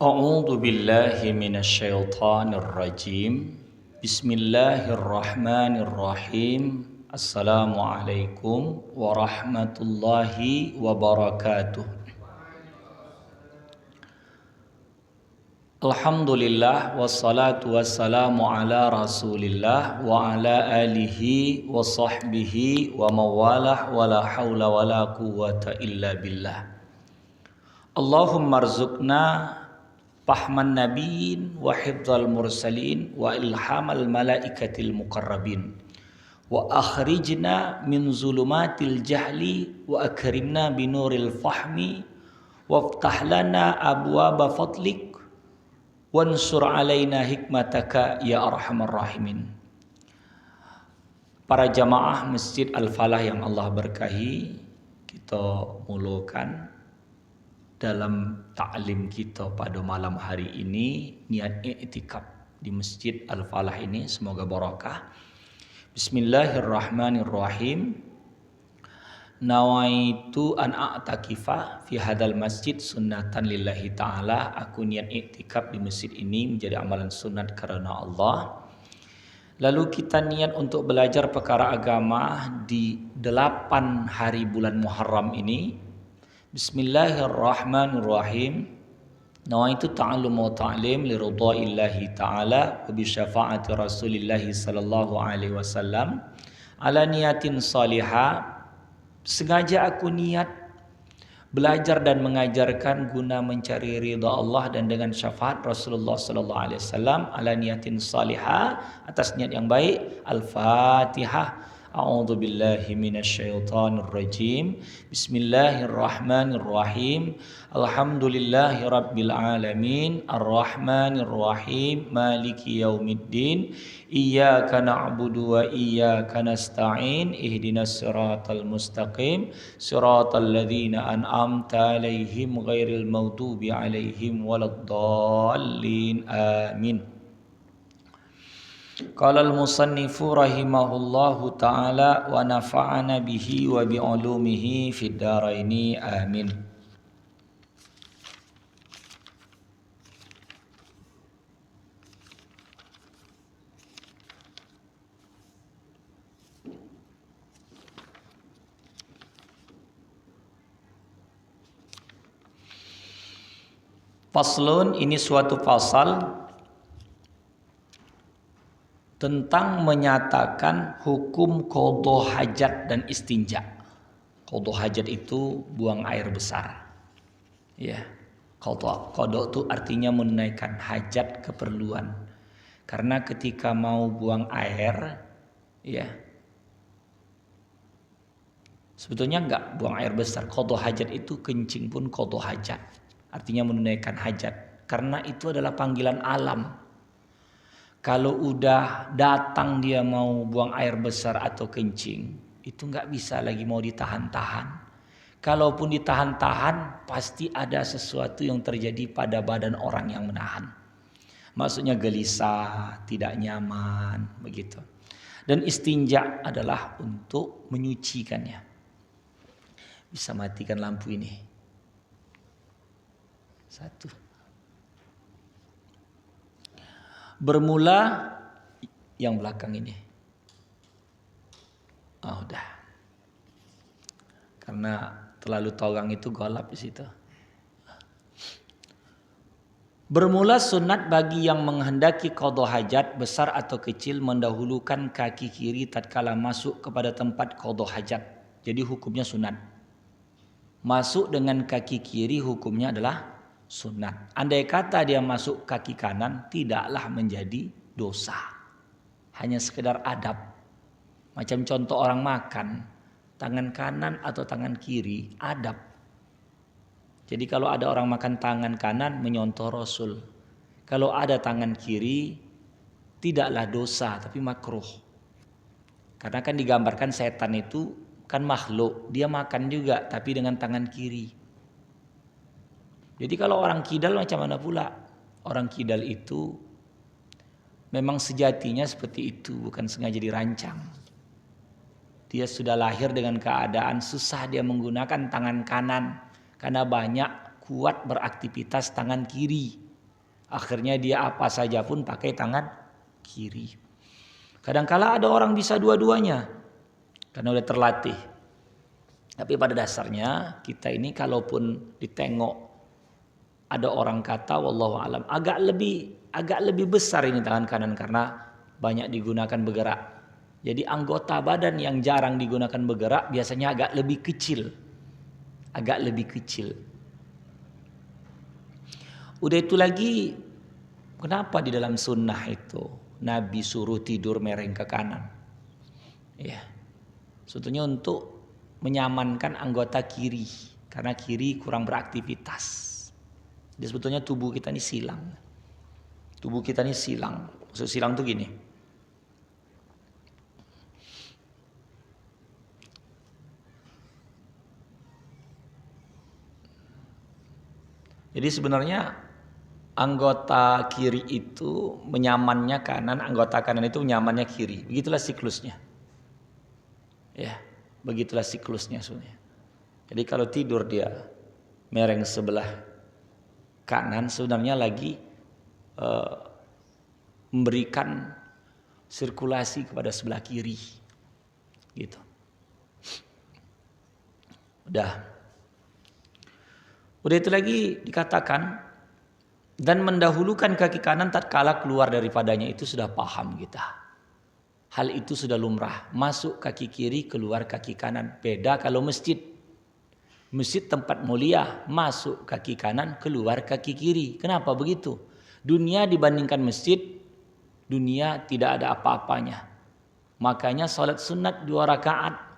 A'udzu billahi minasyaitonir rajim. Bismillahirrahmanirrahim. Assalamualaikum warahmatullahi wabarakatuh. Alhamdulillah wassalatu wassalamu ala Rasulillah wa ala alihi wa sahbihi wa mawalah wa la haula wa la quwwata illa billah. Allahumma rzuqna fahman nabiyyin wa hifdzal mursalin wa ilhamal malaikatil muqarrabin wa akhrijna min zulumatil jahli wa akrimna binuril fahmi waftah lana abwaaba fadlik wansur alaina hikmataka ya arhamar rahimin. Para jamaah Masjid Al-Falah yang Allah berkahi, kita mulakan dalam ta'lim kita pada malam hari ini niat i'tikaf di Masjid Al-Falah ini, semoga barakah. Bismillahirrahmanirrahim. Nawaitu an a'takifa fi hadal masjid sunnatan lillahi ta'ala. Aku niat i'tikaf di masjid ini menjadi amalan sunat karena Allah. Lalu kita niat untuk belajar perkara agama di 8 hari bulan Muharram ini. Bismillahirrahmanirrahim. Nawaitu ta'allum wa ta'lim li ridhaillahi ta'ala wa bi syafa'ati Rasulillahi sallallahu alaihi wasallam ala niyatin salihah. Sengaja aku niat belajar dan mengajarkan guna mencari ridha Allah dan dengan syafaat Rasulullah sallallahu alaihi wasallam ala niyatin salihah, atas niat yang baik. Al-Fatihah. A'udzu billahi minasyaitonir rajim. Bismillahirrahmanirrahim. Alhamdulillahi rabbil alamin. Arrahmanir rahim. Maliki yaumiddin. Iyyaka na'budu wa iyyaka nasta'in. Ihdinas siratal mustaqim. Siratal ladzina an'amta 'alaihim ghairil maghdubi 'alaihim waladdallin. Amin. Qala al-musannifu rahimahullahu ta'ala wa nafa'ana bihi wa bi ulumihi fid dharaini amin. Faslun, ini suatu pasal tentang menyatakan hukum qadha hajat dan istinja. Qadha hajat itu buang air besar. Ya. Qadha itu artinya menunaikan hajat, keperluan. Karena ketika mau buang air, ya. Sebetulnya enggak buang air besar. Qadha hajat itu kencing pun qadha hajat. Artinya menunaikan hajat. Karena itu adalah panggilan alam. Kalau udah datang dia mau buang air besar atau kencing, itu nggak bisa lagi mau ditahan-tahan. Kalaupun ditahan-tahan, pasti ada sesuatu yang terjadi pada badan orang yang menahan. Maksudnya gelisah, tidak nyaman, begitu. Dan istinja adalah untuk menyucikannya. Bisa matikan lampu ini. Satu. Bermula yang belakang ini. Udah. Karena terlalu torang itu golap di situ. Bermula sunat bagi yang menghendaki qadha hajat besar atau kecil mendahulukan kaki kiri tatkala masuk kepada tempat qadha hajat. Jadi hukumnya sunat. Masuk dengan kaki kiri hukumnya adalah sunat. Andai kata dia masuk kaki kanan, tidaklah menjadi dosa. Hanya sekedar adab. Macam contoh orang makan, tangan kanan atau tangan kiri, adab. Jadi kalau ada orang makan tangan kanan, menyontoh Rasul. Kalau ada tangan kiri, tidaklah dosa, tapi makruh. Karena kan digambarkan setan itu kan makhluk, dia makan juga, tapi dengan tangan kiri. Jadi kalau orang kidal macam mana pula? Orang kidal itu memang sejatinya seperti itu, bukan sengaja dirancang. Dia sudah lahir dengan keadaan susah dia menggunakan tangan kanan karena banyak kuat beraktivitas tangan kiri. Akhirnya dia apa saja pun pakai tangan kiri. Kadangkala ada orang bisa dua-duanya karena udah terlatih. Tapi pada dasarnya kita ini kalaupun ditengok ada orang kata wallahu alam agak lebih besar ini tangan kanan karena banyak digunakan bergerak. Jadi anggota badan yang jarang digunakan bergerak biasanya agak lebih kecil. Udah itu lagi, kenapa di dalam sunnah itu Nabi suruh tidur mereng ke kanan? Ya, sebetulnya untuk menyamankan anggota kiri, karena kiri kurang beraktivitas. Jadi sebetulnya tubuh kita ini silang. Maksud silang tuh gini. Jadi sebenarnya anggota kiri itu menyamannya kanan, anggota kanan itu nyamannya kiri. Begitulah siklusnya. Ya, begitulah siklusnya sebenarnya. Jadi kalau tidur dia mereng sebelah kanan sebenarnya lagi memberikan sirkulasi kepada sebelah kiri. Gitu. Udah itu lagi dikatakan dan mendahulukan kaki kanan tatkala keluar daripadanya itu sudah paham kita. Hal itu sudah lumrah. Masuk kaki kiri, keluar kaki kanan. Beda kalau masjid. Masjid tempat mulia, masuk kaki kanan, keluar kaki kiri. Kenapa begitu? Dunia dibandingkan masjid, dunia tidak ada apa-apanya. Makanya salat sunat 2 rakaat.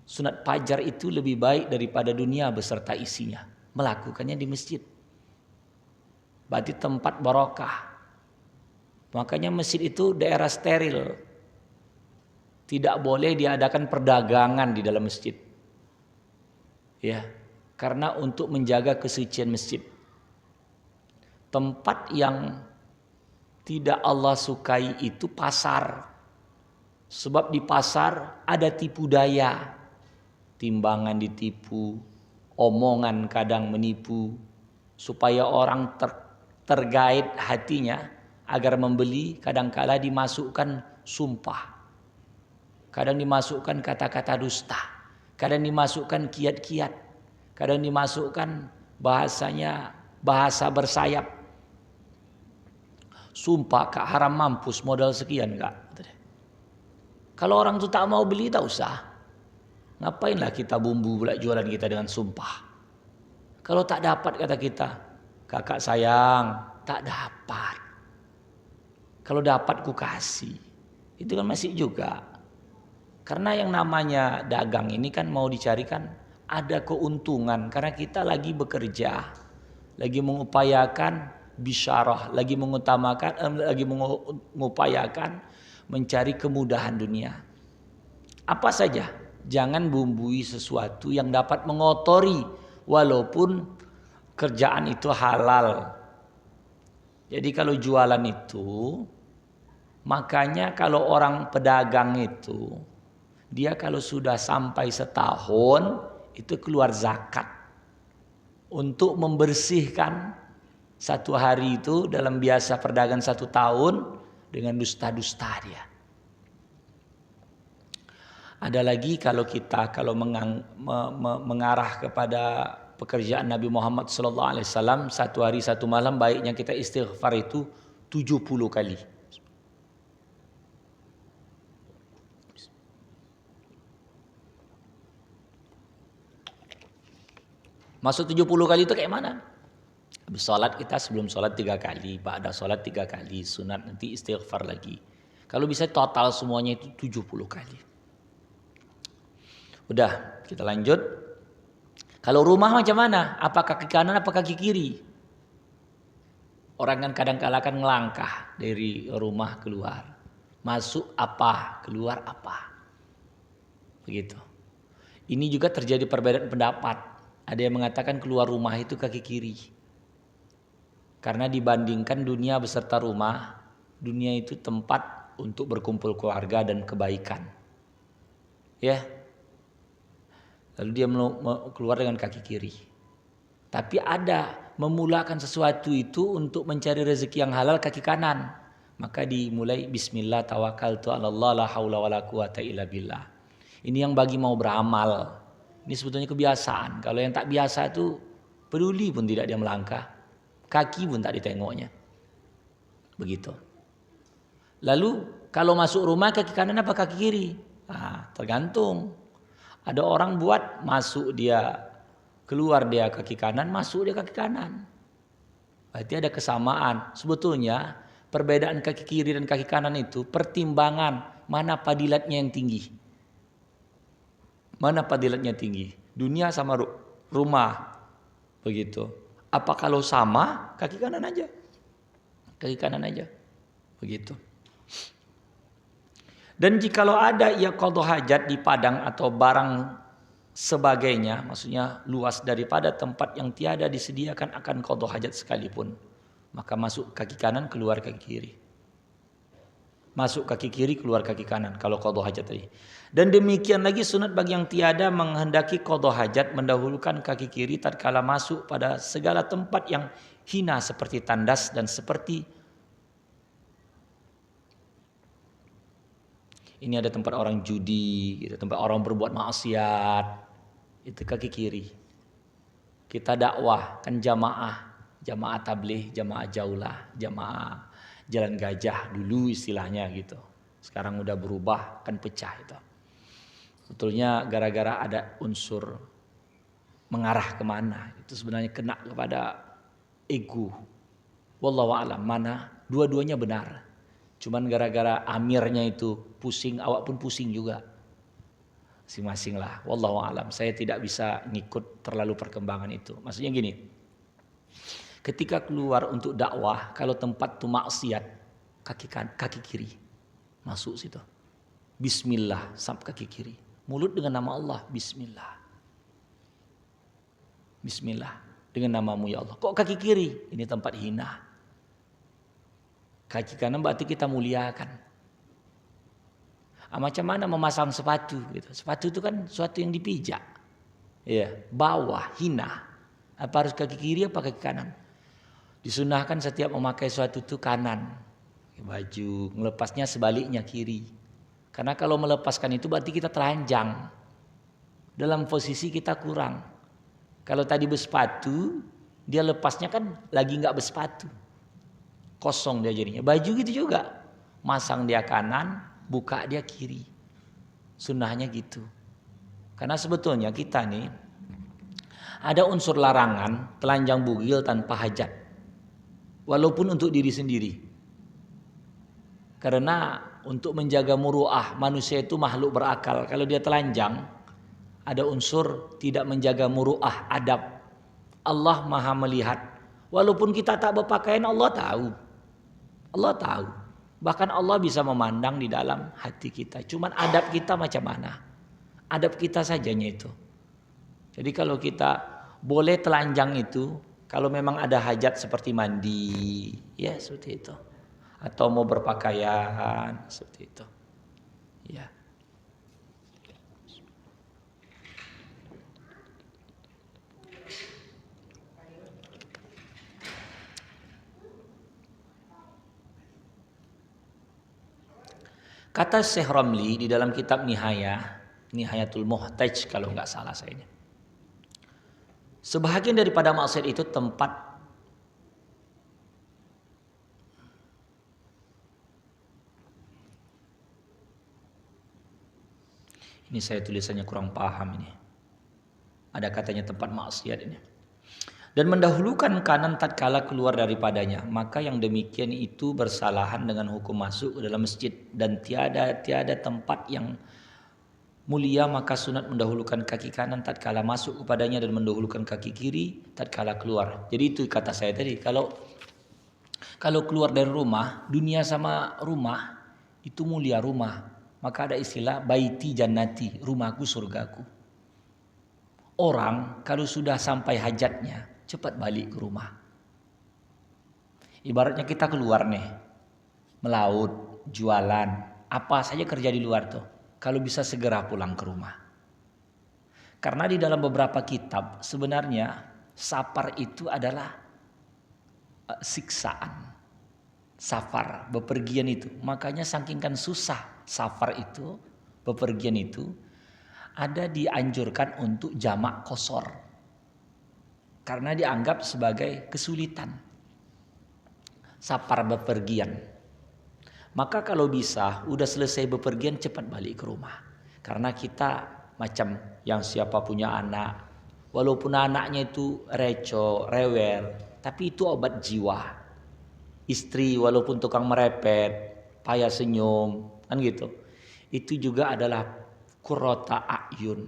Sunat fajar itu lebih baik daripada dunia beserta isinya. Melakukannya di masjid. Berarti tempat barokah. Makanya masjid itu daerah steril. Tidak boleh diadakan perdagangan di dalam masjid. Ya, karena untuk menjaga kesucian masjid. Tempat yang tidak Allah sukai itu pasar. Sebab di pasar ada tipu daya. Timbangan ditipu, omongan kadang menipu, supaya orang tergait hatinya agar membeli. Kadangkala dimasukkan sumpah, kadang dimasukkan kata-kata dusta, kadang dimasukkan kiat-kiat, kadang dimasukkan bahasanya bahasa bersayap. Sumpah kak haram mampus modal sekian kak. Kalau orang tuh tak mau beli tak usah. Ngapainlah kita bumbu pula jualan kita dengan sumpah. Kalau tak dapat kata kita, kakak sayang, tak dapat. Kalau dapat ku kasih. Itu kan masih juga. Karena yang namanya dagang ini kan mau dicarikan ada keuntungan. Karena kita lagi bekerja, lagi mengupayakan bisyarah, lagi mengupayakan mencari kemudahan dunia. Apa saja? Jangan bumbui sesuatu yang dapat mengotori walaupun kerjaan itu halal. Jadi kalau jualan itu, makanya kalau orang pedagang itu, dia kalau sudah sampai setahun itu keluar zakat. Untuk membersihkan satu hari itu dalam biasa perdagangan 1 tahun dengan dusta-dusta dia. Ada lagi kalau kita mengarah kepada pekerjaan Nabi Muhammad SAW, 1 hari 1 malam baiknya kita istighfar itu 70 kali. Maksud 70 kali itu kayak mana? Habis sholat kita sebelum sholat 3 kali, ba'da sholat 3 kali, sunat nanti istighfar lagi. Kalau bisa total semuanya itu 70 kali. Udah, kita lanjut. Kalau rumah macam mana? Apa kaki kanan, apa kaki kiri? Orang kan kadang-kala kan ngelangkah dari rumah keluar. Masuk apa, keluar apa. Begitu. Ini juga terjadi perbedaan pendapat. Ada yang mengatakan keluar rumah itu kaki kiri. Karena dibandingkan dunia beserta rumah, dunia itu tempat untuk berkumpul keluarga dan kebaikan. Ya. Lalu dia keluar dengan kaki kiri. Tapi ada memulakan sesuatu itu untuk mencari rezeki yang halal kaki kanan. Maka dimulai bismillah tawakkaltu 'alallah la haula wala quwata illa billah. Ini yang bagi mau beramal. Ini sebetulnya kebiasaan. Kalau yang tak biasa itu peduli pun tidak dia melangkah. Kaki pun tak ditengoknya. Begitu. Lalu kalau masuk rumah kaki kanan apa kaki kiri? Nah, tergantung. Ada orang buat masuk dia, keluar dia kaki kanan, masuk dia kaki kanan. Berarti ada kesamaan. Sebetulnya perbedaan kaki kiri dan kaki kanan itu pertimbangan mana padilatnya yang tinggi. Mana padilatnya tinggi? Dunia sama rumah. Begitu. Apa kalau sama kaki kanan aja? Kaki kanan aja. Begitu. Dan jikalau ada ia qadha hajat di padang atau barang sebagainya, maksudnya luas daripada tempat yang tiada disediakan akan qadha hajat sekalipun, maka masuk kaki kanan, keluar kaki kiri. Masuk kaki kiri, keluar kaki kanan kalau qadha hajat tadi. Dan demikian lagi sunat bagi yang tiada menghendaki qadha hajat mendahulukan kaki kiri tatkala masuk pada segala tempat yang hina seperti tandas dan seperti ini ada tempat orang judi, gitu, tempat orang berbuat maksiat, itu kaki kiri. Kita dakwah kan jamaah tabligh, jamaah jaulah, jamaah jalan gajah dulu istilahnya gitu. Sekarang udah berubah kan pecah itu. Sebetulnya gara-gara ada unsur mengarah kemana, itu sebenarnya kena kepada ego. Wallahu a'lam, mana dua-duanya benar. Cuman gara-gara amirnya itu pusing, awak pun pusing juga. Masing-masing lah. Wallahu a'lam. Saya tidak bisa ngikut terlalu perkembangan itu. Maksudnya gini. Ketika keluar untuk dakwah, kalau tempat itu maksiat, kaki kiri. Masuk situ. Bismillah, sampai kaki kiri. Mulut dengan nama Allah, bismillah. Bismillah, dengan namamu ya Allah. Kok kaki kiri? Ini tempat hina. Kaki kanan berarti kita muliakan. Macam mana memasang sepatu gitu. Sepatu itu kan sesuatu yang dipijak. Ya, bawah, hina. Apa harus kaki kiri apa kaki kanan? Disunahkan setiap memakai sesuatu itu kanan. Baju, melepasnya sebaliknya kiri. Karena kalau melepaskan itu berarti kita telanjang. Dalam posisi kita kurang. Kalau tadi bersepatu, dia lepasnya kan lagi nggak bersepatu. Kosong dia jadinya. Baju gitu juga. Masang dia kanan, buka dia kiri. Sunnahnya gitu. Karena sebetulnya kita nih ada unsur larangan telanjang bugil tanpa hajat. Walaupun untuk diri sendiri. Karena untuk menjaga muru'ah manusia itu makhluk berakal. Kalau dia telanjang ada unsur tidak menjaga muru'ah adab. Allah Maha melihat. Walaupun kita tak berpakaian Allah tahu. Allah tahu. Bahkan Allah bisa memandang di dalam hati kita. Cuman adab kita macam mana? Adab kita sajanya itu. Jadi kalau kita boleh telanjang itu, kalau memang ada hajat seperti mandi, ya seperti itu. Atau mau berpakaian, seperti itu. Ya. Kata Syekh Ramli di dalam kitab Nihayatul Muhtaj kalau nggak salah saya. Sebahagian daripada maksiat itu tempat ini saya tulisannya kurang paham ini. Ada katanya tempat maksiat ini. Dan mendahulukan kanan tatkala keluar daripadanya, maka yang demikian itu bersalahan dengan hukum masuk ke dalam masjid dan tiada tempat yang mulia, maka sunat mendahulukan kaki kanan tatkala masuk kepadanya dan mendahulukan kaki kiri tatkala keluar. Jadi itu kata saya tadi, kalau keluar dari rumah, dunia sama rumah itu mulia rumah, maka ada istilah baiti jannati, rumahku surgaku. Orang kalau sudah sampai hajatnya cepat balik ke rumah. Ibaratnya kita keluar nih, melaut, jualan, apa saja kerja di luar tuh. Kalau bisa segera pulang ke rumah. Karena di dalam beberapa kitab sebenarnya sapar itu adalah siksaan. Safar, bepergian itu. Makanya saking kan susah safar itu, bepergian itu, ada dianjurkan untuk jamak qasar. Karena dianggap sebagai kesulitan. Safar bepergian. Maka kalau bisa, udah selesai bepergian cepat balik ke rumah. Karena kita macam yang siapa punya anak, walaupun anaknya itu reco, rewel, tapi itu obat jiwa. Istri walaupun tukang merepet, payah senyum, kan gitu. Itu juga adalah qurrata a'yun,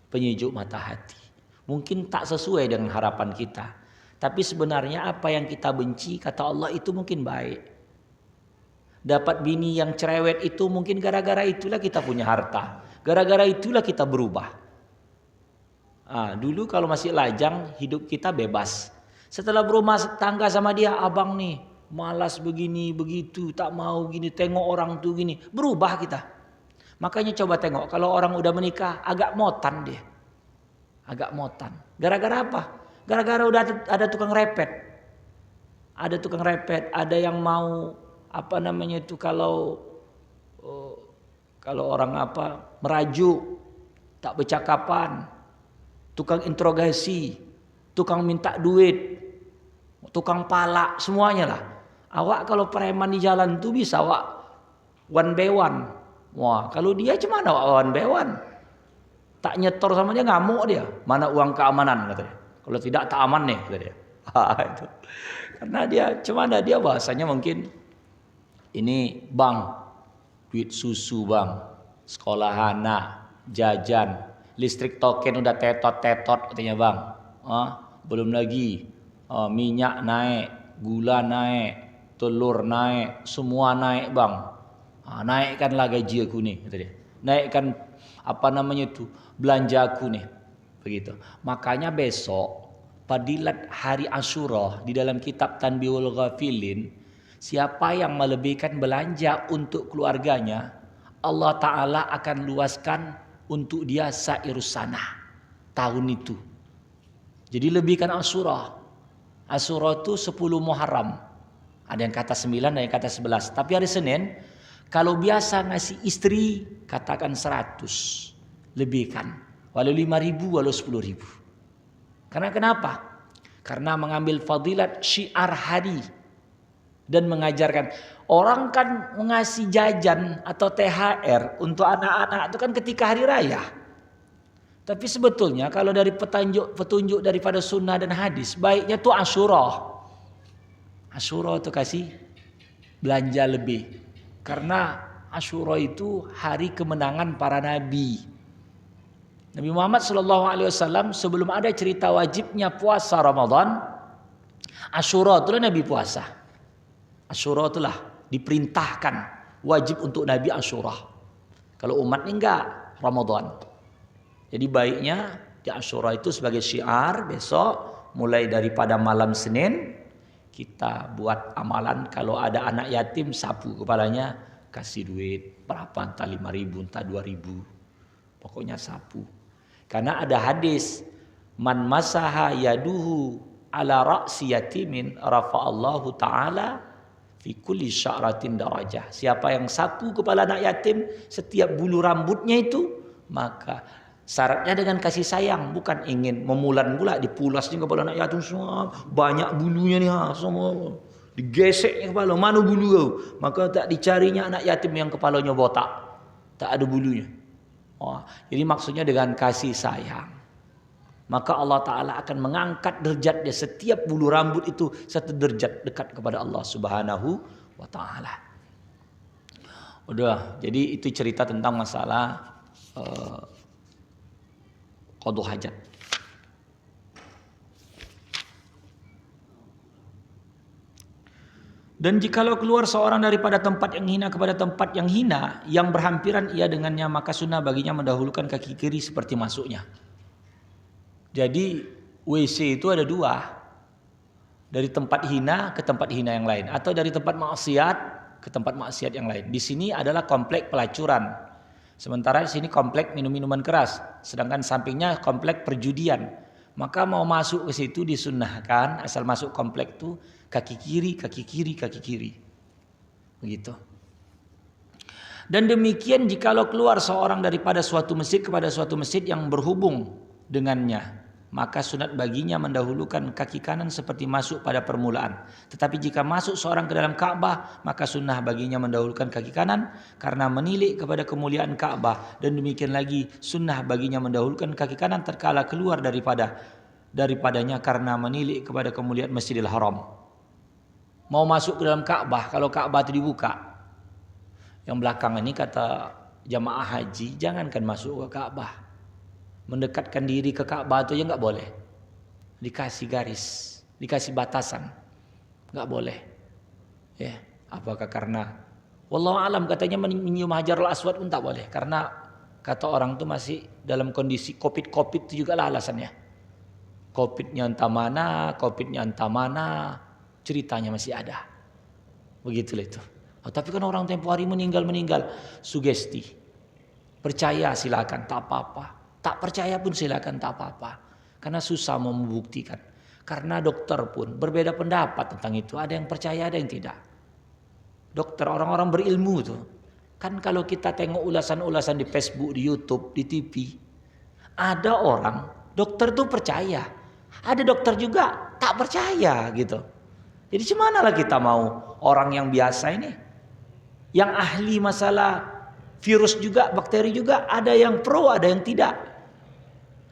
penyejuk mata hati. Mungkin tak sesuai dengan harapan kita, tapi sebenarnya apa yang kita benci kata Allah itu mungkin baik. Dapat bini yang cerewet itu mungkin gara-gara itulah kita punya harta, gara-gara itulah kita berubah. Dulu kalau masih lajang hidup kita bebas. Setelah berumah tangga sama dia, abang nih malas begini begitu, tak mau gini, tengok orang tuh gini, berubah kita. Makanya coba tengok kalau orang udah menikah agak motan dia. Agak motan. Gara-gara apa? Gara-gara udah ada tukang repet. Ada tukang repet, ada yang mau apa namanya itu kalau orang apa merajuk, tak bercakapan, tukang interogasi, tukang minta duit, tukang palak, semuanya lah. Awak kalau preman di jalan tuh bisa awak one by one. Wah, kalau dia cuman awak one by one. Tak nyetor sama dia ngamuk dia. Mana uang keamanan katanya. Kalau tidak tak aman nih kata dia. Itu. Karena dia cuman dia bahasanya mungkin ini bang, duit susu bang, sekolah anak, jajan, listrik token udah tetot katanya bang. Belum lagi minyak naik, gula naik, telur naik, semua naik bang. Naikkanlah gaji aku nih kata dia. Naikkan apa namanya itu belanja aku nih. Begitu. Makanya besok fadilat hari Asyura di dalam kitab Tanbihul Ghafilin, siapa yang melebihkan belanja untuk keluarganya, Allah Ta'ala akan luaskan untuk dia sairus sanah tahun itu. Jadi lebihkan Asyura. Asyura itu 10 Muharram. Ada yang kata 9, ada yang kata 11. Tapi hari Senin, kalau biasa ngasih istri, katakan 100. Lebihkan. Walau 5.000, walau 10.000. Karena kenapa? Karena mengambil fadilat syiar hari. Dan mengajarkan. Orang kan mengasih jajan atau THR untuk anak-anak itu kan ketika hari raya. Tapi sebetulnya kalau dari petunjuk daripada sunnah dan hadis, baiknya tuh Asyura. Asyura itu kasih belanja lebih. Karena Asyura itu hari kemenangan para nabi. Nabi Muhammad SAW sebelum ada cerita wajibnya puasa Ramadan, Asyura itulah Nabi puasa. Asyura itulah diperintahkan wajib untuk Nabi Asyura. Kalau umat ini enggak, Ramadan. Jadi baiknya di Asyura itu sebagai syiar besok mulai daripada malam Senin kita buat amalan kalau ada anak yatim sapu kepalanya kasih duit berapa entah 5.000 entah 2.000 pokoknya sapu. Karena ada hadis man masaha yaduhu ala ra'si yatimin rafa'allahu ta'ala fi kulli sya'ratin darajah. Siapa yang sapu kepala anak yatim setiap bulu rambutnya itu maka syaratnya dengan kasih sayang, bukan ingin memulan pula dipulasnya kepala anak yatim semua banyak bulunya nih semua digesek kepala mana bulu kau, maka tak dicarinya anak yatim yang kepalanya botak tak ada bulunya. Jadi maksudnya dengan kasih sayang maka Allah Ta'ala akan mengangkat derajat dia, setiap bulu rambut itu satu derajat dekat kepada Allah Subhanahu wa Ta'ala. Udah, jadi itu cerita tentang masalah qada hajat. Dan jikalau keluar seorang daripada tempat yang hina kepada tempat yang hina, yang berhampiran ia dengannya, maka sunnah baginya mendahulukan kaki kiri seperti masuknya. Jadi WC itu ada dua. Dari tempat hina ke tempat hina yang lain. Atau dari tempat maksiat ke tempat maksiat yang lain. Di sini adalah komplek pelacuran. Sementara di sini komplek minum-minuman keras. Sedangkan sampingnya komplek perjudian. Maka mau masuk ke situ disunnahkan asal masuk komplek tuh kaki kiri, kaki kiri, kaki kiri. Begitu. Dan demikian jikalau keluar seorang daripada suatu masjid kepada suatu masjid yang berhubung dengannya, maka sunat baginya mendahulukan kaki kanan seperti masuk pada permulaan. Tetapi jika masuk seorang ke dalam Ka'bah, maka sunnah baginya mendahulukan kaki kanan karena menilik kepada kemuliaan Ka'bah. Dan demikian lagi sunnah baginya mendahulukan kaki kanan tatkala keluar daripadanya karena menilik kepada kemuliaan Masjidil Haram. Mau masuk ke dalam Ka'bah, kalau Ka'bah itu dibuka, yang belakang ini kata jamaah haji, jangankan masuk ke Ka'bah, mendekatkan diri ke Ka'bah itu aja nggak boleh. Dikasih garis, dikasih batasan, nggak boleh. Ya, apakah karena wallahu alam katanya menyium Hajarul Aswad pun tak boleh karena kata orang tuh masih dalam kondisi covid itu juga lah alasannya. Covidnya entah mana, ceritanya masih ada. Begitulah itu. Oh, tapi kan orang tempo hari meninggal sugesti. Percaya silakan tak apa-apa. Tak percaya pun silakan tak apa-apa. Karena susah mau membuktikan. Karena dokter pun berbeda pendapat tentang itu. Ada yang percaya, ada yang tidak. Dokter, orang-orang berilmu tuh. Kan kalau kita tengok ulasan-ulasan di Facebook, di YouTube, di TV. Ada orang, dokter tuh percaya. Ada dokter juga tak percaya gitu. Jadi gimana lah kita mau orang yang biasa ini. Yang ahli masalah virus juga, bakteri juga. Ada yang pro, ada yang tidak.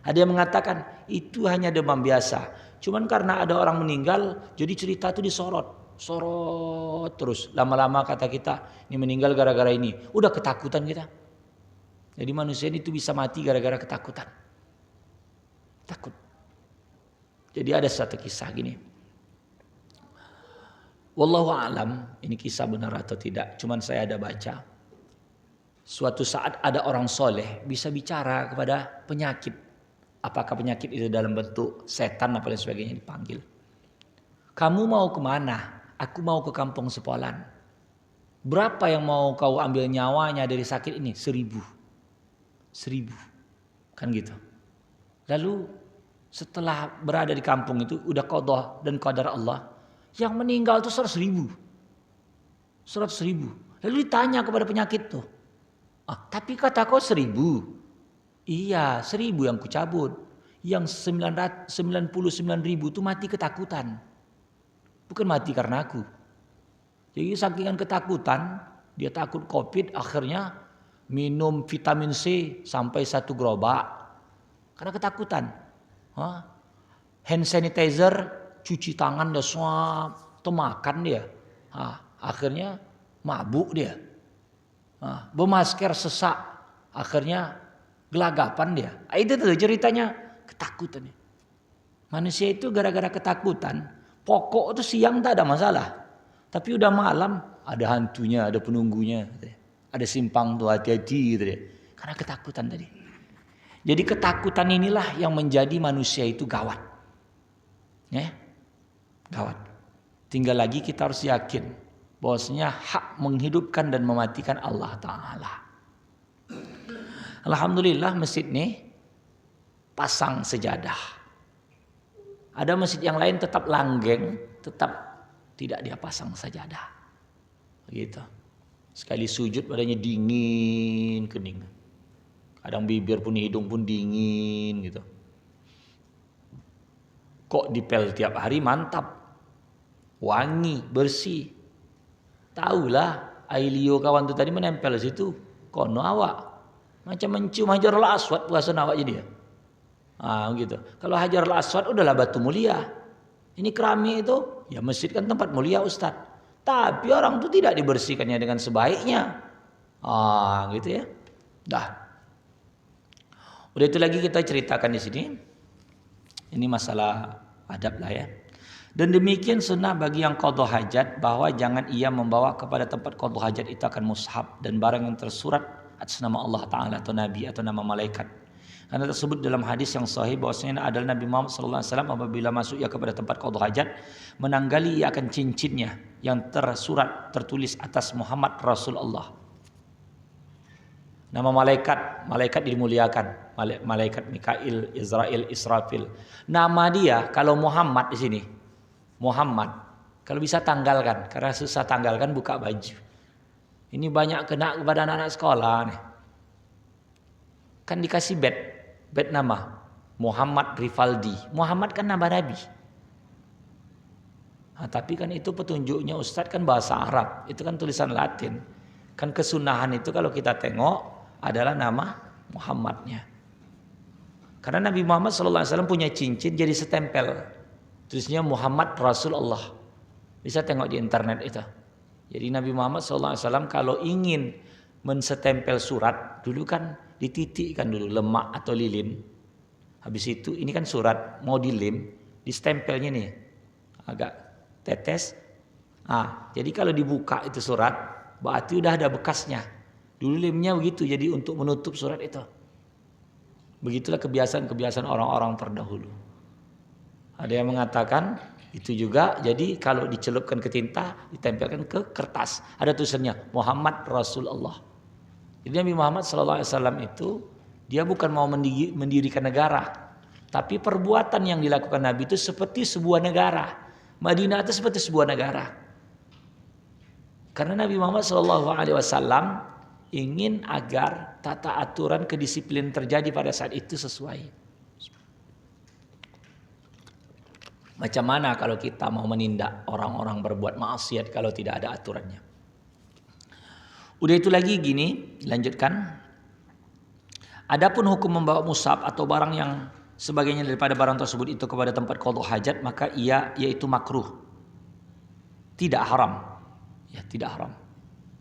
Ada yang mengatakan itu hanya demam biasa. Cuman karena ada orang meninggal, jadi cerita itu disorot. Sorot terus. Lama-lama kata kita, ini meninggal gara-gara ini. Udah ketakutan kita. Jadi manusia itu bisa mati gara-gara ketakutan. Takut. Jadi ada satu kisah gini. Wallahu a'lam, ini kisah benar atau tidak. Cuman saya ada baca. Suatu saat ada orang soleh bisa bicara kepada penyakit. Apakah penyakit itu dalam bentuk setan apa dan sebagainya dipanggil. Kamu mau kemana? Aku mau ke kampung Sepolan. Berapa yang mau kau ambil nyawanya dari sakit ini? 1.000. Kan gitu. Lalu setelah berada di kampung itu udah qadha dan qadar Allah. Yang meninggal itu 100.000. Lalu ditanya kepada penyakit tuh. Tapi kata kau 1.000. Iya 1.000 yang kucabut. Yang 99.000 itu mati ketakutan. Bukan mati karena aku. Jadi saking ketakutan. Dia takut COVID akhirnya minum vitamin C sampai 1 gerobak. Karena ketakutan. Hand sanitizer, cuci tangan dia swab, makan dia. Akhirnya mabuk dia. Bermasker sesak, akhirnya gelagapan dia. Itu tuh ceritanya ketakutan. Manusia itu gara-gara ketakutan, pokok itu siang tak ada masalah. Tapi udah malam ada hantunya, ada penunggunya. Ada simpang tuh hati-hati gitu dia. Karena ketakutan tadi. Jadi ketakutan inilah yang menjadi manusia itu gawat. Ya, gawat. Tinggal lagi kita harus yakin bahwasanya hak menghidupkan dan mematikan Allah Ta'ala. Alhamdulillah masjid ini pasang sejadah. Ada masjid yang lain tetap langgeng, tetap tidak dia pasang sejadah. Begitu. Sekali sujud badannya dingin, kening. Kadang bibir pun hidung pun dingin gitu. Kok dipel tiap hari mantap. Wangi, bersih. Tahulah Ailio kawan tu tadi menempel situ. Kono awak. Macam mencium Hajarul Aswad puasan awak jadi. Gitu. Kalau Hajarul Aswad udahlah batu mulia. Ini keramik itu, ya masjid kan tempat mulia Ustaz. Tapi orang tu tidak dibersihkannya dengan sebaiknya. Gitu ya. Dah. Udah itu lagi kita ceritakan di sini. Ini masalah adab lah ya. Dan demikian sunnah bagi yang qadha hajat bahwa jangan ia membawa kepada tempat qadha hajat itu akan mushaf dan barang yang tersurat atas nama Allah Ta'ala atau Nabi atau nama malaikat. Karena tersebut dalam hadis yang sahih bahwasanya adalah Nabi Muhammad SAW apabila masuk ia kepada tempat qadha hajat menanggali ia akan cincinnya yang tersurat tertulis atas Muhammad Rasulullah. Nama malaikat malaikat dimuliakan. Malaikat Mikail, Israel, Israfil. Nama dia kalau Muhammad di sini. Muhammad. Kalau bisa tanggalkan, karena susah tanggalkan buka baju. Ini banyak kena kepada anak-anak sekolah nih. Kan dikasih bed nama. Muhammad Rivaldi. Muhammad kan nama Nabi. Nah, tapi kan itu petunjuknya Ustadz kan bahasa Arab. Itu kan tulisan Latin. Kan kesunahan itu kalau kita tengok adalah nama Muhammadnya. Karena Nabi Muhammad SAW punya cincin jadi setempel. Tulisnya Muhammad Rasulullah. Bisa tengok di internet itu. Jadi Nabi Muhammad SAW kalau ingin mensetempel surat. Dulu kan dititikkan dulu lemak atau lilin. Habis itu ini kan surat mau dilim. Distempelnya nih. Agak tetes. Jadi kalau dibuka itu surat, berarti udah ada bekasnya. Dulu limnya begitu, jadi untuk menutup surat itu. Begitulah kebiasaan-kebiasaan orang-orang terdahulu. Ada yang mengatakan itu juga, jadi kalau dicelupkan ke tinta, ditempelkan ke kertas. Ada tulisannya Muhammad Rasulullah. Jadi Nabi Muhammad SAW itu dia bukan mau mendirikan negara, tapi perbuatan yang dilakukan Nabi itu seperti sebuah negara. Madinah itu seperti sebuah negara. Karena Nabi Muhammad SAW ingin agar tata aturan kedisiplinan terjadi pada saat itu sesuai. Macam mana kalau kita mau menindak orang-orang berbuat maksiat kalau tidak ada aturannya? Udah itu lagi gini, lanjutkan. Adapun hukum membawa mushaf atau barang yang sebagainya daripada barang tersebut itu kepada tempat qadha hajat, maka ia yaitu makruh. Tidak haram. Ya, tidak haram.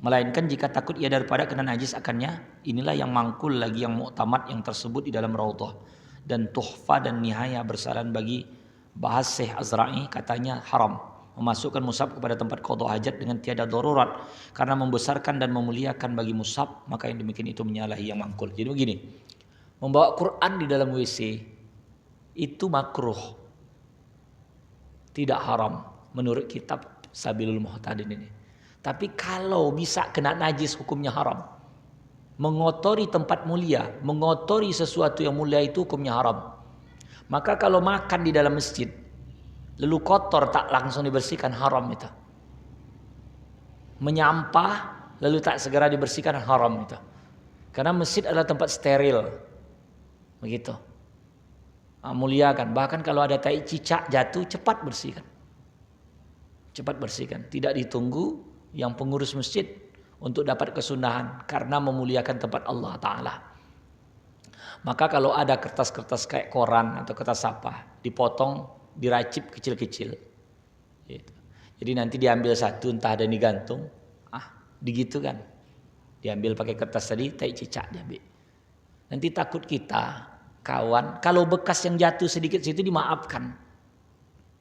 Melainkan jika takut ia daripada kena najis akannya, inilah yang mangkul lagi yang muktamad yang tersebut di dalam Raudhah. Dan Tuhfa dan Nihaya bersaran bagi bahas Syekh Azra'i, katanya haram memasukkan mushaf kepada tempat qadha hajat dengan tiada darurat karena membesarkan dan memuliakan bagi mushaf, maka yang demikian itu menyalahi yang mangkul. Jadi begini, membawa Quran di dalam WC itu makruh, tidak haram menurut kitab Sabilul Muhtadin ini. Tapi kalau bisa kena najis hukumnya haram. Mengotori tempat mulia, mengotori sesuatu yang mulia itu hukumnya haram. Maka kalau makan di dalam masjid lalu kotor tak langsung dibersihkan, haram itu. Menyampah lalu tak segera dibersihkan, haram itu. Karena masjid adalah tempat steril. Begitu. Muliakan. Bahkan kalau ada tai cicak jatuh, cepat bersihkan. Cepat bersihkan. Tidak ditunggu yang pengurus masjid untuk dapat kesunahan karena memuliakan tempat Allah Ta'ala. Maka kalau ada kertas-kertas kayak koran atau kertas apa, dipotong, diracip kecil-kecil. Gitu. Jadi nanti diambil satu, entah ada digantung, digitu kan. Diambil pakai kertas tadi, tai cicak diambil. Nanti takut kita, kawan, kalau bekas yang jatuh sedikit situ dimaafkan.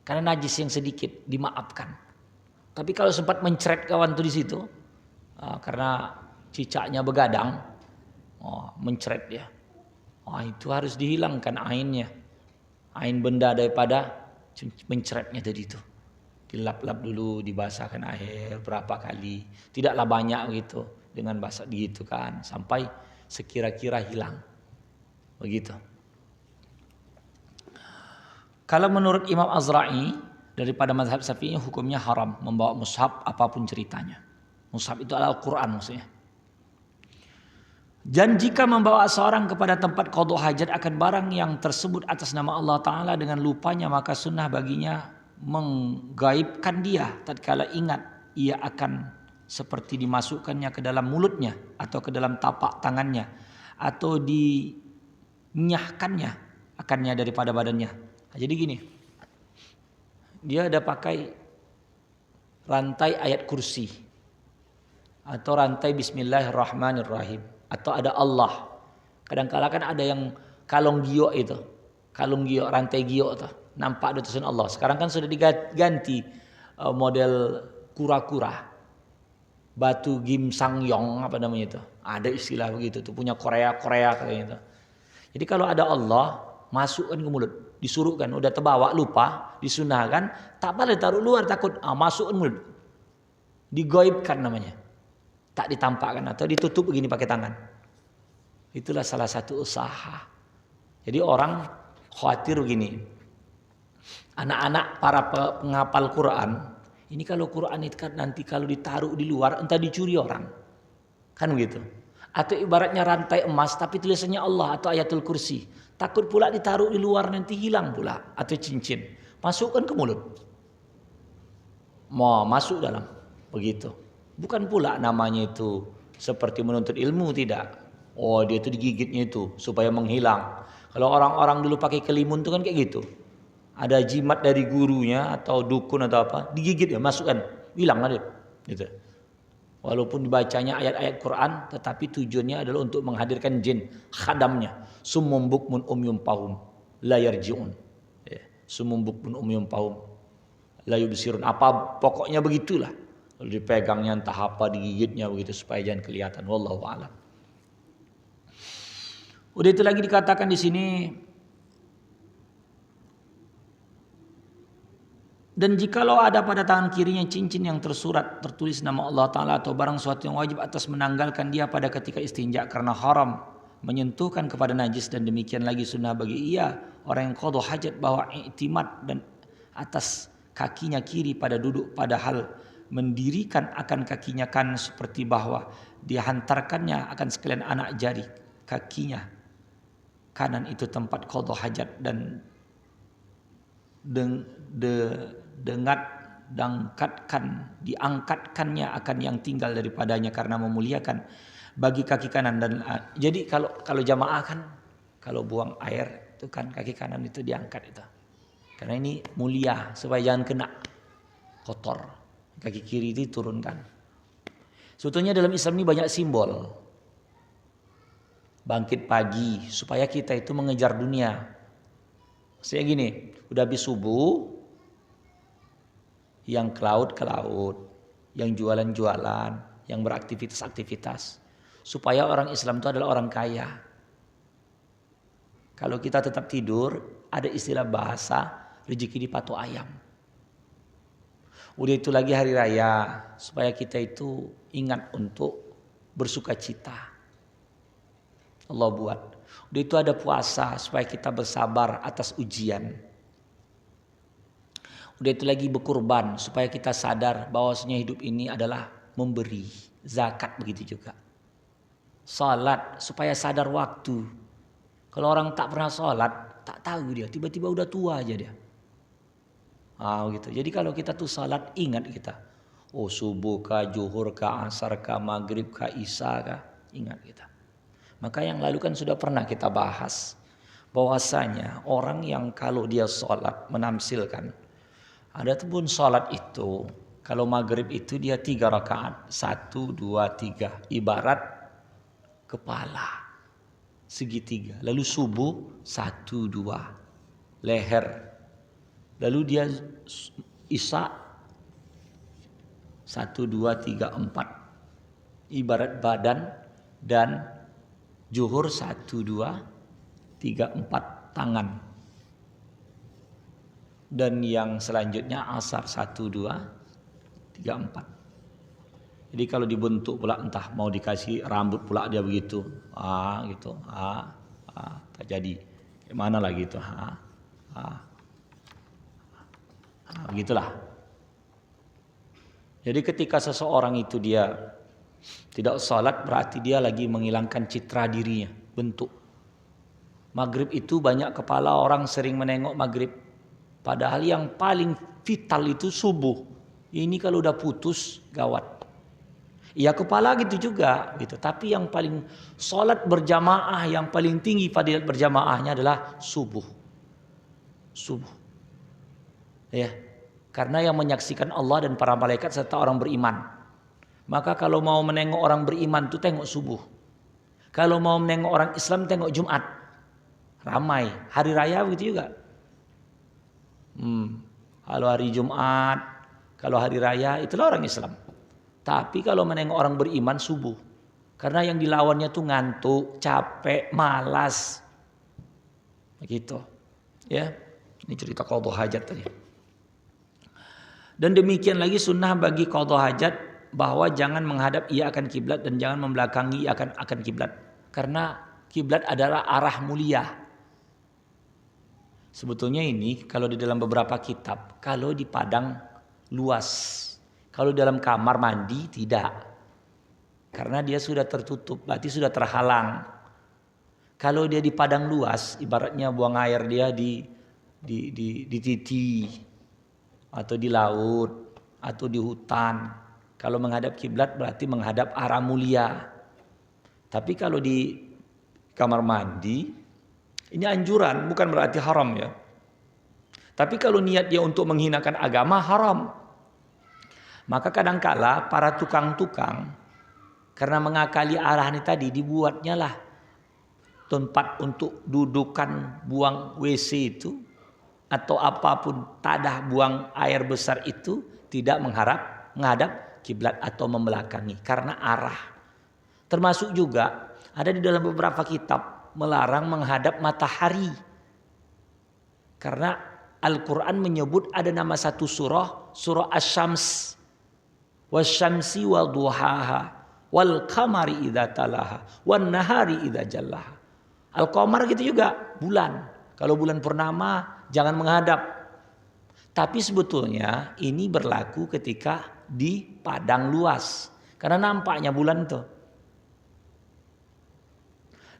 Karena najis yang sedikit dimaafkan. Tapi kalau sempat mencret kawan tuh di situ, karena cicaknya begadang, mencret dia. Itu harus dihilangkan ainnya. Ain benda daripada mencretnya tadi itu. Dilap-lap dulu, dibasahkan air berapa kali. Tidaklah banyak begitu. Dengan basah gitu kan. Sampai sekira-kira hilang. Begitu. Kalau menurut Imam Azra'i, daripada mazhab Syafi'i hukumnya haram membawa mushaf apapun ceritanya. Mushaf itu adalah Al-Quran maksudnya. Dan jika membawa seorang kepada tempat qadha hajat akan barang yang tersebut atas nama Allah Ta'ala dengan lupanya, maka sunnah baginya menggaibkan dia tatkala ingat, ia akan seperti dimasukkannya ke dalam mulutnya atau ke dalam tapak tangannya atau dinyahkannya akannya daripada badannya. Jadi gini, dia ada pakai rantai ayat kursi atau rantai Bismillahirrahmanirrahim atau ada Allah. Kadang-kala kan ada yang kalung giok itu, kalung giok, rantai giok itu, nampak ada tulisan Allah. Sekarang kan sudah diganti model kura-kura, batu Gim Sang Yong apa namanya itu. Ada istilah begitu tuh, punya Korea katanya itu. Jadi kalau ada Allah, masukkan ke mulut, disuruhkan, udah terbawa lupa, disunahkan, tak boleh taruh luar takut, masukkan mulut, digoibkan namanya, tak ditampakkan atau ditutup begini pakai tangan. Itulah salah satu usaha. Jadi orang khawatir begini. Anak-anak para penghafal Quran, ini kalau Quran itu kan nanti kalau ditaruh di luar entah dicuri orang. Kan begitu. Atau ibaratnya rantai emas tapi tulisannya Allah atau ayatul kursi. Takut pula ditaruh di luar nanti hilang pula. Atau cincin. Masukkan ke mulut. Mau masuk dalam. Begitu. Bukan pula namanya itu seperti menuntut ilmu, tidak. Oh dia itu digigitnya itu supaya menghilang. Kalau orang-orang dulu pakai kelimun itu kan kayak gitu. Ada jimat dari gurunya atau dukun atau apa, digigit ya masukkan, hilang lah dia. Gitu. Walaupun dibacanya ayat-ayat Quran, tetapi tujuannya adalah untuk menghadirkan jin, khadamnya. Summum bukmun umyum pahum, la yarji'un. Ya. Summum bukmun umyum pahum, la yubsirun. Apa pokoknya begitulah. Kalau dipegangnya entah apa, digigitnya begitu supaya jangan kelihatan. Wallahu a'lam. Udah itu lagi dikatakan di sini. Dan jikalau ada pada tangan kirinya cincin yang tertulis nama Allah Ta'ala atau barang suatu yang wajib atas menanggalkan dia pada ketika istinja karena haram menyentuhkan kepada najis, dan demikian lagi sunnah bagi ia orang yang qadha hajat bahwa i'timad dan atas kakinya kiri pada duduk padahal mendirikan akan kakinya kanan seperti bahwa dihantarkannya akan sekalian anak jari kakinya kanan itu tempat qadha hajat dan diangkatkannya akan yang tinggal daripadanya karena memuliakan bagi kaki kanan. Dan jadi kalau jamaah kan kalau buang air itu kan kaki kanan itu diangkat itu karena ini mulia supaya jangan kena kotor, kaki kiri itu turunkan. Sebetulnya dalam Islam ini banyak simbol bangkit pagi supaya kita itu mengejar dunia. Saya gini, udah habis subuh, yang ke laut, yang jualan-jualan, yang beraktivitas-aktivitas. Supaya orang Islam itu adalah orang kaya. Kalau kita tetap tidur, ada istilah bahasa, rezeki dipatok ayam. Udah itu lagi hari raya, supaya kita itu ingat untuk bersuka cita. Allah buat. Udah itu ada puasa, supaya kita bersabar atas ujian. Udah itu lagi berkurban supaya kita sadar bahwasanya hidup ini adalah memberi. Zakat begitu juga. Salat supaya sadar waktu. Kalau orang tak pernah salat, tak tahu dia, tiba-tiba udah tua aja dia. Gitu. Jadi kalau kita tuh salat, ingat kita. Oh subuh kah, zuhur kah, asar kah, maghrib kah, isya kah, ingat kita. Maka yang lalu kan sudah pernah kita bahas bahwasanya orang yang kalau dia salat menamsilkan, ada pun sholat itu kalau maghrib itu dia 3 rakaat, 1, 2, 3, ibarat kepala segitiga. Lalu subuh 1, 2 leher. Lalu dia isya 1, 2, 3, 4 ibarat badan, dan zuhur 1, 2, 3, 4 tangan. Dan yang selanjutnya asar 1, 2, 3, 4. Jadi kalau dibentuk pula entah mau dikasih rambut pula dia begitu. Gitu. Tak jadi. Gimana lagi itu? Begitulah. Jadi ketika seseorang itu dia tidak salat berarti dia lagi menghilangkan citra dirinya, bentuk. Maghrib itu banyak kepala orang sering menengok maghrib. Padahal yang paling vital itu subuh. Ini kalau udah putus gawat. Ya kepala gitu juga gitu. Tapi yang paling sholat berjamaah, yang paling tinggi fadilat berjamaahnya adalah subuh. Subuh. Ya. Karena yang menyaksikan Allah dan para malaikat serta orang beriman. Maka kalau mau menengok orang beriman itu tengok subuh. Kalau mau menengok orang Islam tengok Jumat. Ramai. Hari raya begitu juga. Kalau hari Jumat, kalau hari raya itulah orang Islam. Tapi kalau menengok orang beriman subuh. Karena yang dilawannya tuh ngantuk, capek, malas. Begitu. Ya. Ini cerita qadha hajat tadi. Dan demikian lagi sunnah bagi qadha hajat bahwa jangan menghadap ia akan kiblat dan jangan membelakangi ia akan kiblat. Karena kiblat adalah arah mulia. Sebetulnya ini kalau di dalam beberapa kitab, kalau di padang luas, kalau dalam kamar mandi tidak. Karena dia sudah tertutup, berarti sudah terhalang. Kalau dia di padang luas, ibaratnya buang air dia di titi atau di laut atau di hutan. Kalau menghadap kiblat berarti menghadap arah mulia. Tapi kalau di kamar mandi, ini anjuran, bukan berarti haram ya. Tapi kalau niat dia untuk menghinakan agama, haram. Maka kadangkala para tukang-tukang karena mengakali arah ini tadi dibuatnya lah tempat untuk dudukan buang WC itu atau apapun tadah buang air besar itu tidak menghadap kiblat atau membelakangi karena arah. Termasuk juga ada di dalam beberapa kitab melarang menghadap matahari. Karena Al-Quran menyebut ada nama satu surah Asy-Syams. Wasyamsi wa duhaha wal qamari idza talaha wan nahari idza jallaha. Al-Qamar gitu juga, bulan. Kalau bulan purnama jangan menghadap. Tapi sebetulnya ini berlaku ketika di padang luas. Karena nampaknya bulan itu.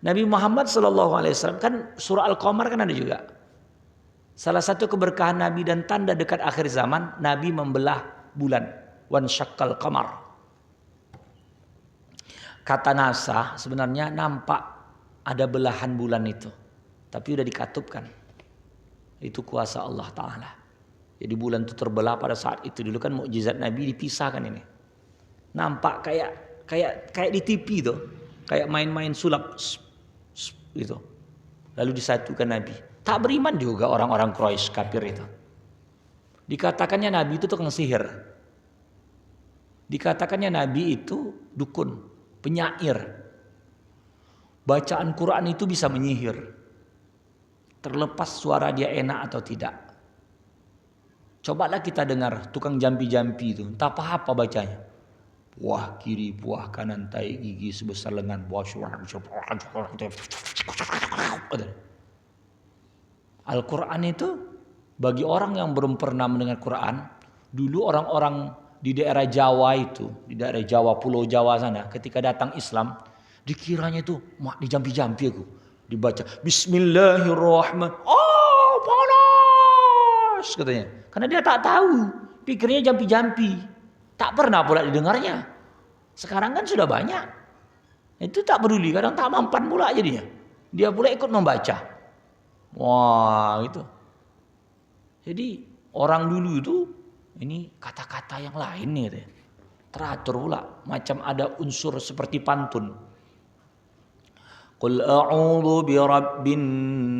Nabi Muhammad SAW kan surah Al-Qamar kan ada juga. Salah satu keberkahan Nabi dan tanda dekat akhir zaman, Nabi membelah bulan. Wan syaqqal qamar. Kata NASA sebenarnya nampak ada belahan bulan itu. Tapi udah dikatupkan. Itu kuasa Allah Ta'ala. Jadi bulan itu terbelah pada saat itu. Dulu kan mukjizat Nabi dipisahkan ini. Nampak kayak di TV tuh. Kayak main-main sulap. Gitu. Lalu disatukan Nabi. Tak beriman juga orang-orang Quraisy kafir itu. Dikatakannya Nabi itu tukang sihir. Dikatakannya Nabi itu dukun, penyair. Bacaan Quran itu bisa menyihir. Terlepas suara dia enak atau tidak. Cobalah kita dengar tukang jampi-jampi itu. Entah apa bacanya. Buah kiri, buah kanan, tai gigi sebesar lengan. Al-Quran itu bagi orang yang belum pernah mendengar Quran. Dulu orang-orang di daerah Jawa itu, di daerah Jawa, Pulau Jawa sana, ketika datang Islam, dikiranya itu mak dijampi-jampi aku, dibaca Bismillahirrahmanirrahim. Oh, panas katanya. Karena dia tak tahu, pikirnya jampi-jampi. Tak pernah pula didengarnya. Sekarang kan sudah banyak. Itu tak peduli, kadang tak mampan pula jadinya. Dia pula ikut membaca. Wah, gitu. Jadi orang dulu itu ini kata-kata yang lain nih, teratur pula, macam ada unsur seperti pantun. Qul a'udzu birabbin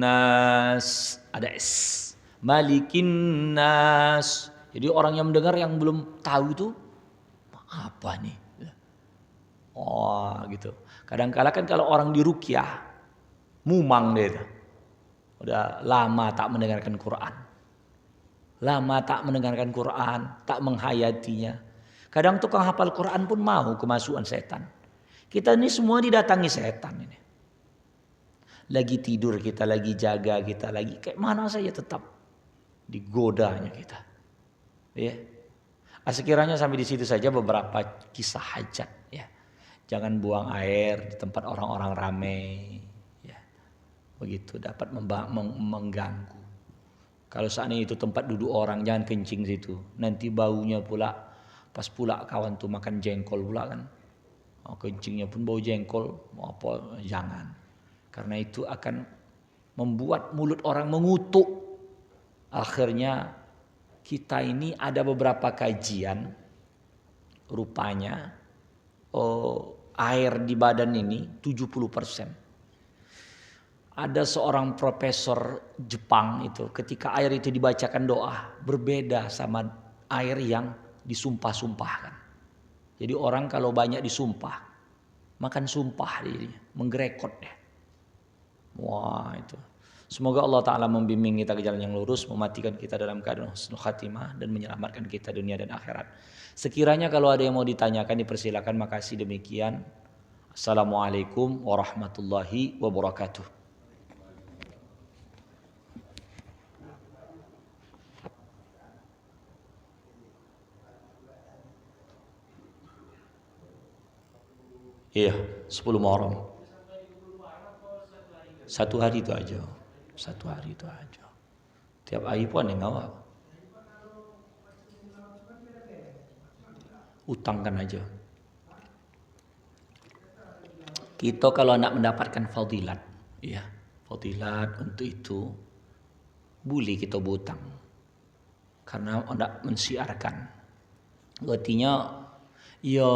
nas, ada s, malikin nas. Jadi orang yang mendengar yang belum tahu itu apa nih? Oh, gitu. Kadang-kala kan kalau orang diruqyah mumang dia itu. Udah lama tak mendengarkan Quran. Lama tak mendengarkan Quran, tak menghayatinya. Kadang tukang hafal Quran pun mau kemasukan setan. Kita ini semua didatangi setan ini. Lagi tidur kita, lagi jaga kita, lagi kayak mana saja tetap digodanya kita. Ya. Sekiranya sampai di situ saja beberapa kisah hajat. Ya. Jangan buang air di tempat orang-orang ramai. Ya. Begitu dapat mengganggu. Kalau seandainya itu tempat duduk orang, jangan kencing situ. Nanti baunya pula, pas pula kawan tuh makan jengkol pula kan. Oh, kencingnya pun bau jengkol, mau apa, jangan. Karena itu akan membuat mulut orang mengutuk. Akhirnya kita ini ada beberapa kajian, rupanya air di badan ini 70%. Ada seorang profesor Jepang itu ketika air itu dibacakan doa berbeda sama air yang disumpah-sumpahkan. Jadi orang kalau banyak disumpah makan sumpah dirinya, menggerekot deh. Wah itu. Semoga Allah Ta'ala membimbing kita ke jalan yang lurus, mematikan kita dalam keadaan husnul khatimah dan menyelamatkan kita dunia dan akhirat. Sekiranya kalau ada yang mau ditanyakan dipersilakan. Makasih demikian. Assalamualaikum warahmatullahi wabarakatuh. Iya, 10 Muharram. Satu hari itu aja. Satu hari itu aja. Tiap hari pun ada ngawal. Utangkan aja. Kita kalau nak mendapatkan fadilat, ya, fadilat untuk itu, boleh kita berutang. Karena hendak mensiarkan. Artinya, ya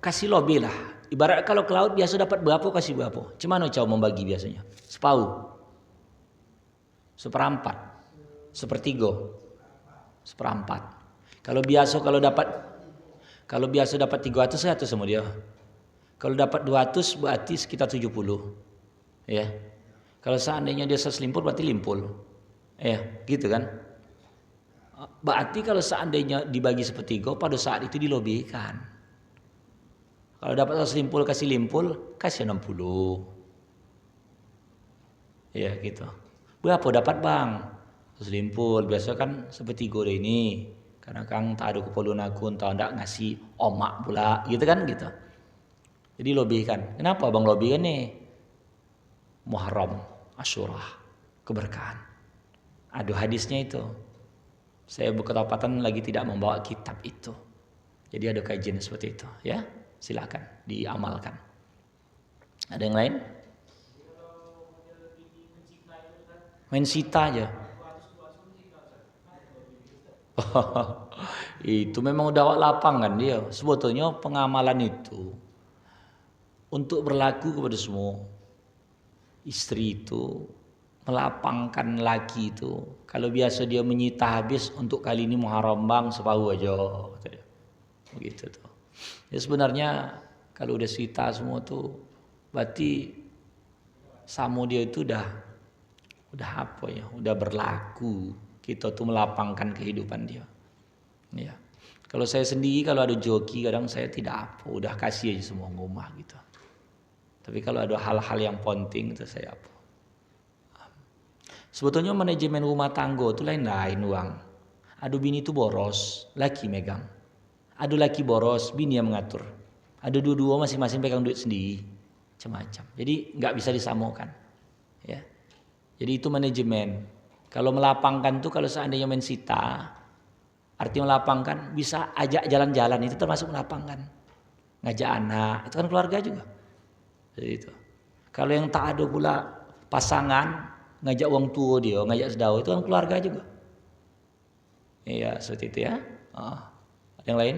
kasih lebih lah. Ibarat kalau ke laut biasa dapat berapa kasih berapa. Cuma cara membagi biasanya? Separuh, seperempat, sepertiga, seperempat. Kalau biasa dapat 300 100 sama dia. Kalau dapat 200 berarti sekitar 70. Ya. Kalau seandainya dia 150 berarti limpul. Ya, gitu kan? Berarti kalau seandainya dibagi sepertiga pada saat itu dilebihkan. Kalau dapat 100 limpul, kasih 60. Ya gitu. Berapa dapat bang? 100 limpul, biasa kan sepertiga deh ini. Karena kang tak ada keperluan aku, entah ndak ngasih omak pula, gitu kan gitu. Jadi lebihkan. Kenapa bang lebihkan nih? Muharram, Asyura, keberkahan. Aduh hadisnya itu. Saya berketepatan lagi tidak membawa kitab itu. Jadi ada kajian seperti itu, ya. Silakan diamalkan. Ada yang lain? Main sita aja. Itu memang udah lapangan dia. Sebetulnya pengamalan itu untuk berlaku kepada semua. Istri itu melapangkan laki itu. Kalau biasa dia menyita habis, untuk kali ini Muharram bang separuh aja. Begitu tuh. Ya sebenarnya kalau udah sita semua tuh berarti sama dia itu udah apa ya? Udah berlaku. Kita tuh melapangkan kehidupan dia. Ya. Kalau saya sendiri kalau ada joki kadang saya tidak apa, udah kasih aja semua rumah gitu. Tapi kalau ada hal-hal yang penting itu saya apa. Sebetulnya manajemen rumah tangga itu lain-lain uang. Ada bini itu boros, laki megang. Ada laki boros, bini yang mengatur. Ada dua-dua masing-masing pegang duit sendiri, macam-macam. Jadi nggak bisa disamakan, ya. Jadi itu manajemen. Kalau melapangkan tuh kalau seandainya main sita, artinya melapangkan bisa ajak jalan-jalan itu termasuk melapangkan. Ngajak anak itu kan keluarga juga. Jadi itu. Kalau yang tak ada pula pasangan ngajak orang tua dia, ngajak saudara itu kan keluarga juga. Iya seperti itu ya. Ada yang lain?